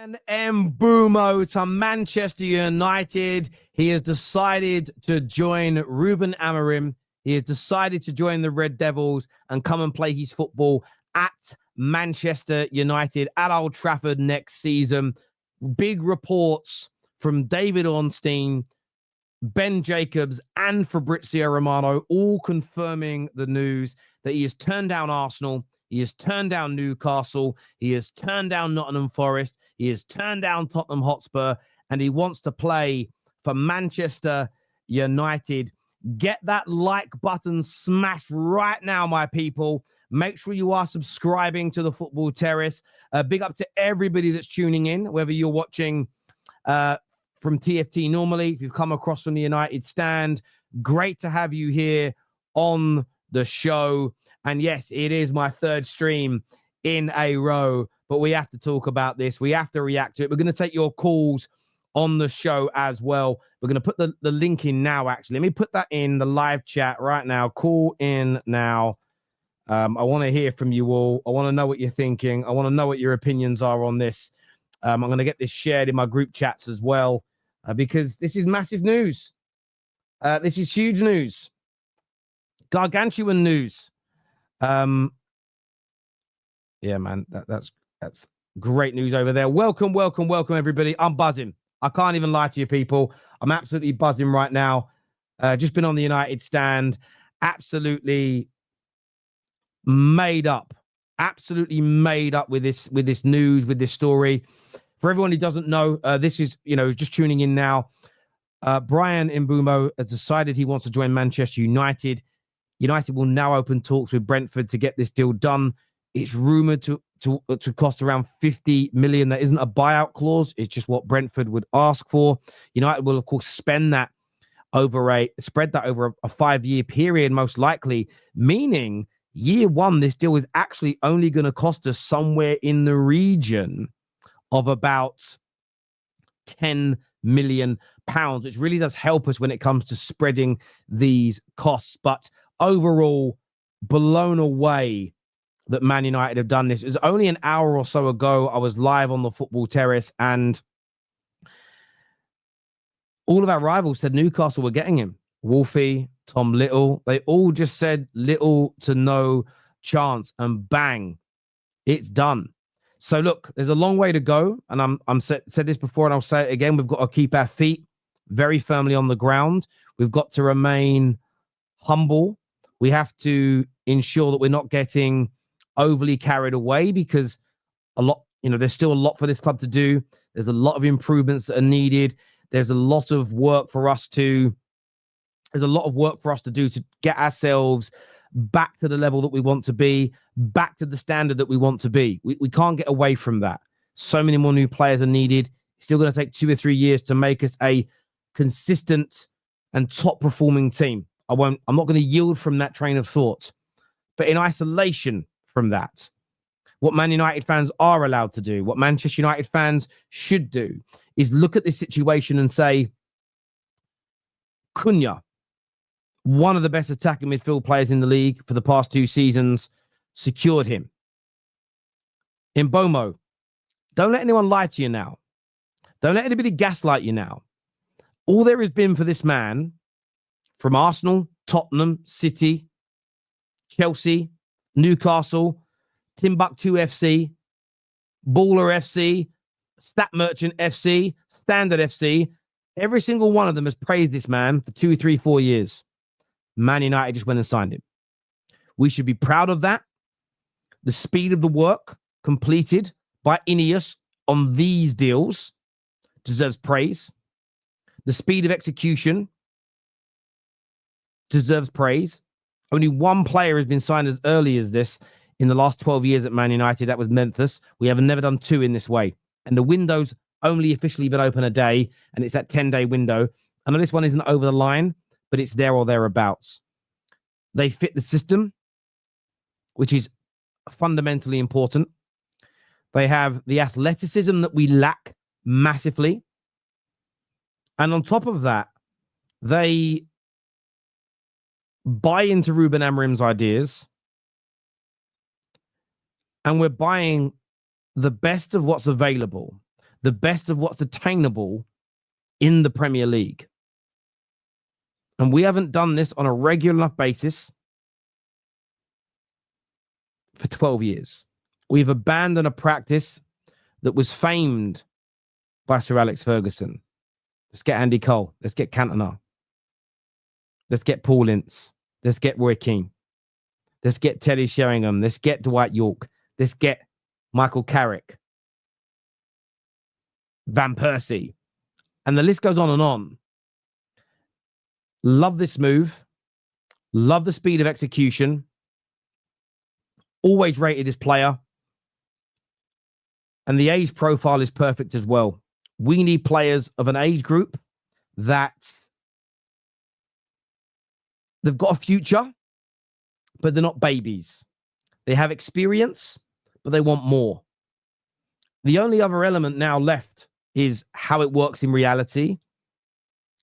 Bryan Mbeumo to Manchester United. He has decided to join Ruben Amorim. He has decided to join the Red Devils and come and play his football at Manchester United at Old Trafford next season. Big reports from David Ornstein, Ben Jacobs, and Fabrizio Romano, all confirming the news that he has turned down Arsenal. He has turned down Newcastle. He has turned down Nottingham Forest. He has turned down Tottenham Hotspur, and he wants to play for Manchester United. Get that like button smashed right now, my people. Make sure you are subscribing to the Football Terrace. Big up to everybody that's tuning in, whether you're watching from TFT normally, if you've come across from the United stand. Great to have you here on the show. And yes, it is my third stream in a row, but we have to talk about this. We have to react to it. We're going to take your calls on the show as well. We're going to put the link in now, actually. Let me put that in the live chat right now. Call in now. I want to hear from you all. I want to know what you're thinking. I want to know what your opinions are on this. I'm going to get this shared in my group chats as well, because this is massive news. This is huge news. Gargantuan news. Yeah, man, that's great news over there. Welcome, everybody. I'm buzzing. I can't even lie to you, people. I'm absolutely buzzing right now. Just been on the United stand. Absolutely made up. Absolutely made up with this news, with this story. For everyone who doesn't know, this is, just tuning in now. Bryan Mbeumo has decided he wants to join Manchester United. United will now open talks with Brentford to get this deal done. It's rumored to cost around 50 million. That isn't a buyout clause. It's just what Brentford would ask for. United will, of course, spread that over a 5-year period, most likely, meaning year one, this deal is actually only going to cost us somewhere in the region of about 10 million pounds, which really does help us when it comes to spreading these costs. But overall, blown away that Man United have done this. It was only an hour or so ago. I was live on the Football Terrace, and all of our rivals said Newcastle were getting him. Wolfie, Tom Little, they all just said little to no chance, and bang, it's done. So look, there's a long way to go, and I'm said this before, and I'll say it again. We've got to keep our feet very firmly on the ground. We've got to remain humble. We have to ensure that we're not getting overly carried away, because there's still a lot for this club to do. There's a lot of improvements that are needed. There's a lot of work for us to do to get ourselves back to the level that we want to be, back to the standard that we want to be. We can't get away from that. So many more new players are needed. It's still going to take 2 or 3 years to make us a consistent and top performing team. I'm not going to yield from that train of thought. But in isolation from that, what Man United fans are allowed to do, what Manchester United fans should do, is look at this situation and say, Cunha, one of the best attacking midfield players in the league for the past 2 seasons, secured him. Mbeumo, don't let anyone lie to you now. Don't let anybody gaslight you now. All there has been for this man, from Arsenal, Tottenham, City, Chelsea, Newcastle, Timbuktu FC, Baller FC, Stat Merchant FC, Standard FC, every single one of them has praised this man for 2, 3, 4 years. Man United just went and signed him. We should be proud of that. The speed of the work completed by INEOS on these deals deserves praise. The speed of execution deserves praise. Only one player has been signed as early as this in the last 12 years at Man United. That was Memphis. We have never done 2 in this way. And the window's only officially been open a day, and it's that 10-day window. I know this one isn't over the line, but it's there or thereabouts. They fit the system, which is fundamentally important. They have the athleticism that we lack massively. And on top of that, they buy into Ruben Amorim's ideas, and we're buying the best of what's available. the best of what's attainable in the Premier League. And we haven't done this on a regular enough basis for 12 years. We've abandoned a practice that was famed by Sir Alex Ferguson. Let's get Andy Cole. Let's get Cantona. Let's get Paul Ince. Let's get Roy Keane. Let's get Teddy Sheringham. Let's get Dwight York. Let's get Michael Carrick. Van Persie. And the list goes on and on. Love this move. Love the speed of execution. Always rated this player. And the age profile is perfect as well. We need players of an age group that they've got a future, but they're not babies. They have experience, but they want more. The only other element now left is how it works in reality,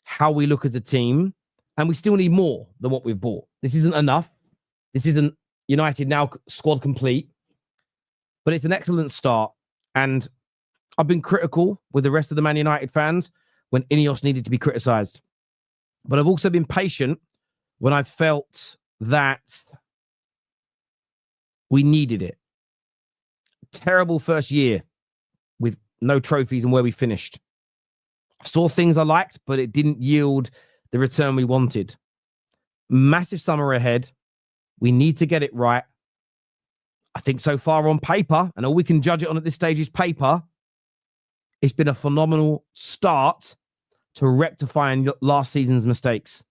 how we look as a team, and we still need more than what we've bought. This isn't enough. This isn't United now squad complete, but it's an excellent start. And I've been critical with the rest of the Man United fans when INEOS needed to be criticised. But I've also been patient when I felt that we needed it. Terrible first year with no trophies and where we finished. I saw things I liked, but it didn't yield the return we wanted. Massive summer ahead. We need to get it right. I think so far on paper, and all we can judge it on at this stage is paper, it's been a phenomenal start to rectifying last season's mistakes.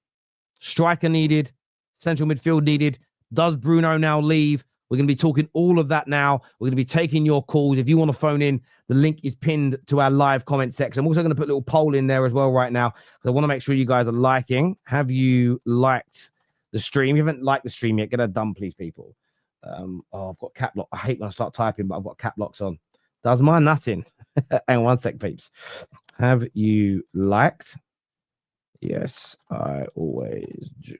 Striker needed, central midfield needed. Does Bruno now leave? We're going to be talking all of that now. We're going to be taking your calls. If you want to phone in, the link is pinned to our live comment section. I'm also going to put a little poll in there as well right now, because I want to make sure you guys are liking. Have you liked the stream? If you haven't liked the stream yet, get that done, please, people. I've got cap lock. I hate when I start typing, but I've got cap locks on. Does mine nothing? Hang on one sec, peeps. Have you liked? Yes, I always do.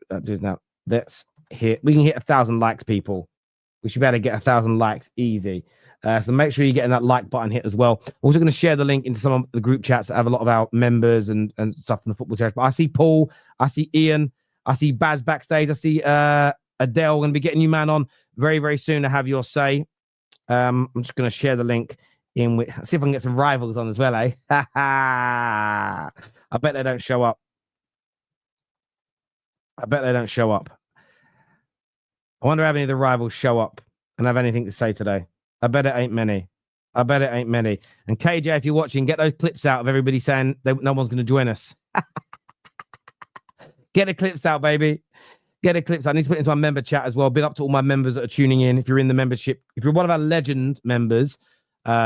That is now. Let's hit. We can hit 1,000 likes, people. We should be able to get 1,000 likes easy. So make sure you're getting that like button hit as well. I'm also going to share the link into some of the group chats that have a lot of our members and stuff from the football Terrace. But I see Paul. I see Ian. I see Baz backstage. I see Adele. We're going to be getting you, man, on very, very soon to have your say. I'm just going to share the link in with, see if I can get some rivals on as well, eh? I bet they don't show up. I wonder how many of the rivals show up and have anything to say today. I bet it ain't many. And KJ, if you're watching, get those clips out of everybody saying no one's going to join us. Get the clips out, baby. Get the clips. I need to put into my member chat as well. Big up to all my members that are tuning in. If you're in the membership, if you're one of our legend members,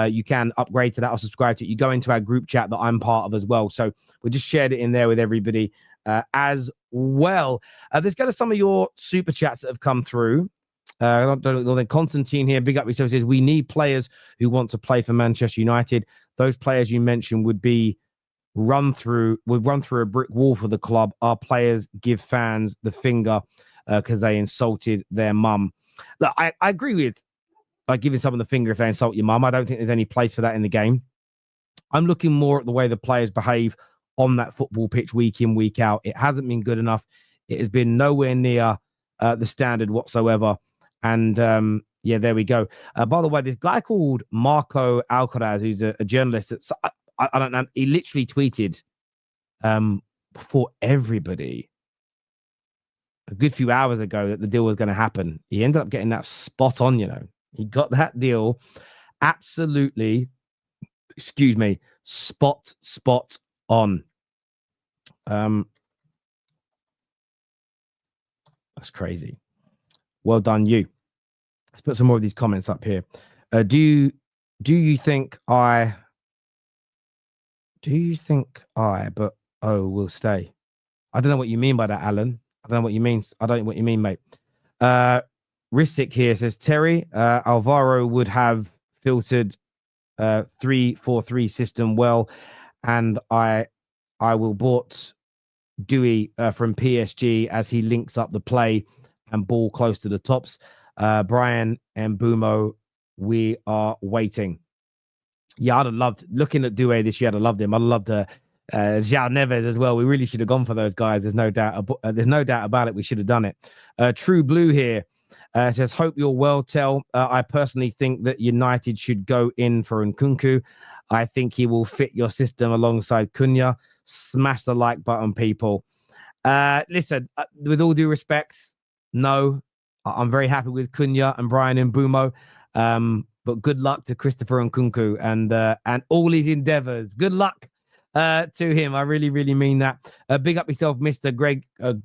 you can upgrade to that or subscribe to it. You go into our group chat that I'm part of as well. So we just shared it in there with everybody as well. Let's go to some of your super chats that have come through. Constantine here, big up yourself, says we need players who want to play for Manchester United. Those players you mentioned would run through a brick wall for the club. Our players give fans the finger because they insulted their mum. Look, I agree with giving someone the finger if they insult your mum. I don't think there's any place for that in the game. I'm looking more at the way the players behave on that football pitch week in, week out. It hasn't been good enough. It has been nowhere near the standard whatsoever. And yeah, there we go. By the way, this guy called Marco Alcaraz, who's a journalist that's I don't know. He literally tweeted for everybody a good few hours ago that the deal was going to happen. He ended up getting that spot on, you know. He got that deal absolutely, spot on. That's crazy. Well done, you. Let's put some more of these comments up here. Do you think I but will stay? I don't know what you mean by that, Alan. I don't know what you mean. I don't know what you mean, mate. Risik here says Terry, Alvaro would have filtered 3-4-3 system well, and I will bought Dewey from PSG as he links up the play and ball close to the tops. Bryan Mbeumo, we are waiting. Yeah, I'd have loved looking at Doué this year. I'd have loved him. I'd have loved João Neves as well. We really should have gone for those guys. There's no doubt. There's no doubt about it. We should have done it. True Blue here says, "Hope you're well, Tell. I personally think that United should go in for Nkunku. I think he will fit your system alongside Cunha. Smash the like button, people." Listen, with all due respect, no, I'm very happy with Cunha and Bryan Mbeumo. But good luck to Christopher Nkunku and all his endeavors. Good luck to him. I really, really mean that. Big up yourself, Mr.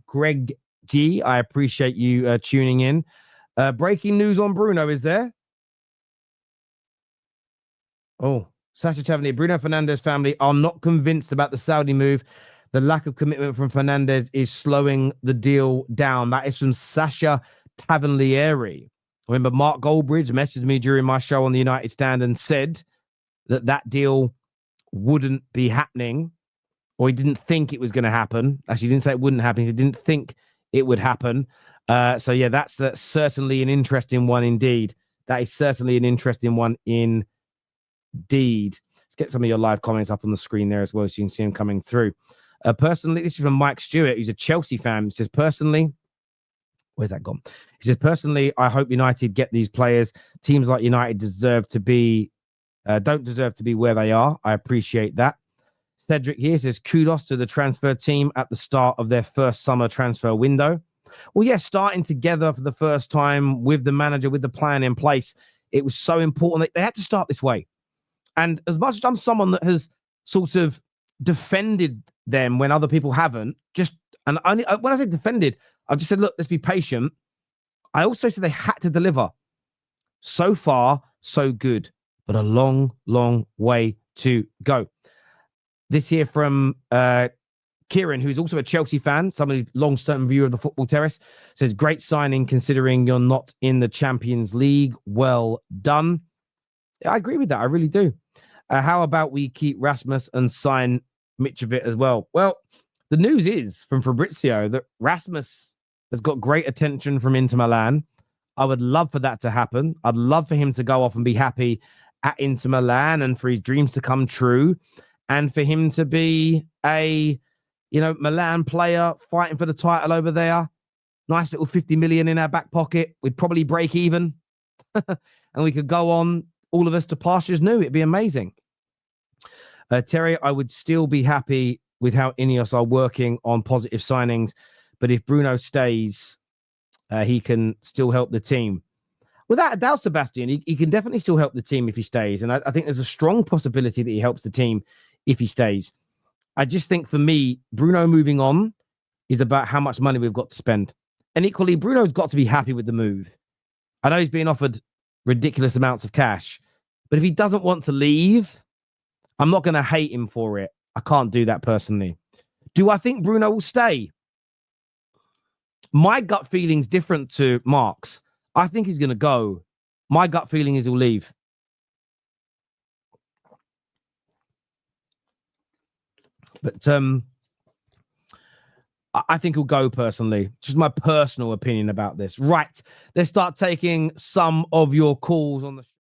Greg G. I appreciate you tuning in. Breaking news on Bruno, is there? Oh, Sasha Tavernier, Bruno Fernandez family are not convinced about the Saudi move. The lack of commitment from Fernandez is slowing the deal down. That is from Sasha Tavernier. Remember, Mark Goldbridge messaged me during my show on the United Stand and said that deal wouldn't be happening, or he didn't think it was going to happen. Actually, he didn't say it wouldn't happen. He didn't think it would happen. So, yeah, that's certainly an interesting one indeed. That is certainly an interesting one indeed. Let's get some of your live comments up on the screen there as well, so you can see them coming through. Personally, this is from Mike Stewart, who's a Chelsea fan. He says, personally, where's that gone? He says, personally, I hope United get these players. Teams like United don't deserve to be where they are. I appreciate that. Cedric here says, kudos to the transfer team at the start of their first summer transfer window. Well, yeah, starting together for the first time with the manager, with the plan in place, it was so important. They had to start this way. And as much as I'm someone that has sort of defended them when other people haven't, when I say defended, I've just said, look, let's be patient. I also said they had to deliver. So far, so good, but a long, long way to go. This here from Kieran, who's also a Chelsea fan, somebody long-term viewer of the Football Terrace, says, great signing considering you're not in the Champions League. Well done. I agree with that. I really do. How about we keep Rasmus and sign Mitrovic as well? Well, the news is from Fabrizio that Rasmus has got great attention from Inter Milan. I would love for that to happen. I'd love for him to go off and be happy at Inter Milan and for his dreams to come true and for him to be a, Milan player fighting for the title over there. Nice little 50 million in our back pocket. We'd probably break even and we could go on, all of us, to pastures new. It'd be amazing. Terry, I would still be happy with how INEOS are working on positive signings, but if Bruno stays, he can still help the team. Without a doubt, Sebastian, he can definitely still help the team if he stays. And I think there's a strong possibility that he helps the team if he stays. I just think for me, Bruno moving on is about how much money we've got to spend. And equally, Bruno's got to be happy with the move. I know he's being offered ridiculous amounts of cash, but if he doesn't want to leave, I'm not going to hate him for it. I can't do that personally. Do I think Bruno will stay? My gut feeling's different to Mark's. I think he's going to go. My gut feeling is he'll leave. But I think he'll go personally. Just my personal opinion about this. Right. Let's start taking some of your calls on the